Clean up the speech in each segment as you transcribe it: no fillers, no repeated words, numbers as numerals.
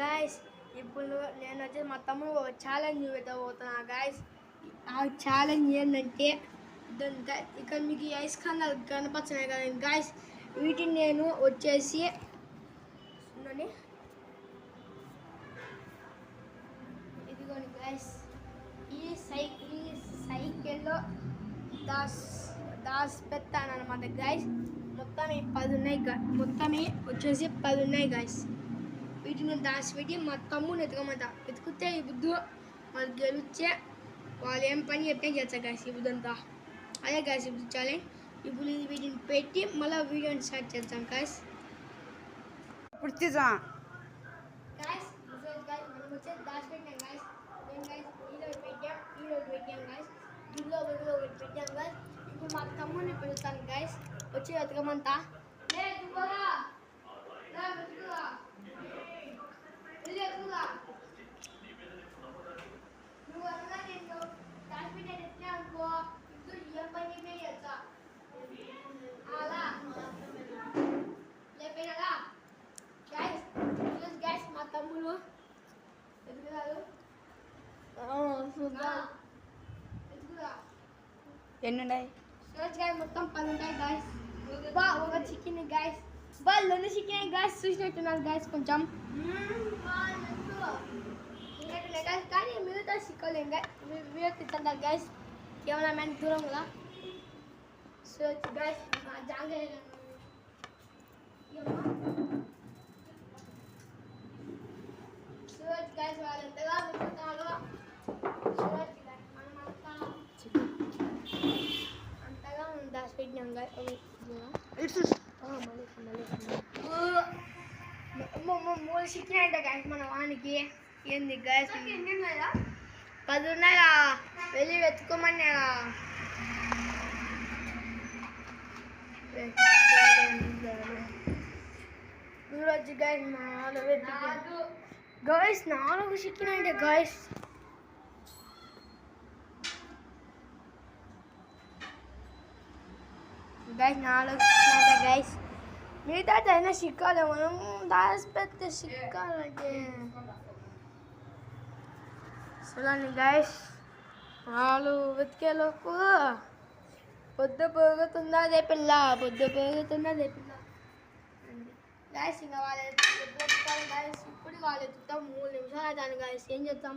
Guys ఇప్పుడు నేను వచ్చేసి మా తమ్ముడు ఒక ఛాలెంజ్ పెట్టబోతున్నా గాయస్. ఆ ఛాలెంజ్ ఏంటంటే ఇక్కడ మీకు ఈ ఐస్ ఖండాలు కనపడుతున్నాయి కదా గాయస్, వీటిని నేను వచ్చేసి ఇదిగోండి గాయస్, ఈ సైకిల్లో దాస్ పెట్టాను అనమాట గాయస్. మొత్తం ఈ 10 ఉన్నాయి, మొత్తం వచ్చేసి 10 ఉన్నాయి గాయస్. వీటిని దాచిపెట్టి మా తమ్ముని వెతుకుతే ఈ బుద్ధు వాళ్ళు గెలిచే వాళ్ళు ఏం పని చెప్తే చేస్తారు గాయస్. ఈ బుద్ధంతా అదే గాయస్ ఇప్పుడు ఛాలెంజ్. ఇప్పుడు వీటిని పెట్టి మళ్ళీ వీడియోని స్టార్ట్ చేద్దాం గాయస్. ఇప్పుడు చూసా గాయస్ మనం వచ్చేసి దాచిపెట్టాం గాయస్. మేము గాయస్ ఈరోజు పెట్టాం గాయస్, ఇందులో ఒకటి పెట్టాం గాయస్. ఇప్పుడు మా తమ్ముడిని పెడతాను గాయస్, వచ్చి వెతకమంతా నువ్వు అనగా నేను దాచిపెట్టాను ఎట్లా అనుకో, ఇప్పుడు ఏం పని చేస్తా అలా లేకపోయినా గాయస్. గాయస్ మా తమ్ముడు ఎదుగుతారు ఎన్నున్నాయి సోజ్ గాయస్, మొత్తం 10 ఉంటాయి గాయస్. ఒక చికెన్ గాయస్, 2 చికెన్ గాయస్. చూసినట్టున్నారు గాయస్, కొంచెం కానీ మిగతా చిక్కలేం గాయస్. వీడియో తింటారు గాయస్, కెమెరా మ్యాన్ దూరం కదా. సో గాయస్ జాగ్రత్త సోజ్ గాయస్ వాళ్ళు ఎంతగా వెతుకుతారో. సోజ్ గాయస్ మనమంతా అంతగా మనం దాచిపెట్టినాం గాయస్. మూడు చికెన్ అంటే గాయస్ మన వానికి. ఏంది గాయస్ 10 ఉన్నాయా, వెళ్ళి వెతుకోమని వచ్చి గాయస్ మా వాళ్ళు వెతుకు గాయస్. 4 చికెన్ అంటే గాయస్. Guys 4 chicken guys. మిగతా అయినా చిక్కాలి, మనం దాచిపెడితే చిక్కాలంటే చూడండి గాయస్. వాళ్ళు వెతికేలోపు పొద్దు పెరుగుతున్నదే పిల్ల, పొద్దు పెరుగుతున్నదే పిల్ల గాయస్. ఇంకా వాళ్ళు ఎత్తుతారు గాయస్. ఇప్పుడు వాళ్ళు ఎత్తుతాం 3 నిమిషాలు అవుతాను గాయస్. ఏం చెప్తాం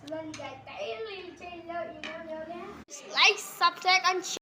చూడండి గాయస్. Like, subscribe and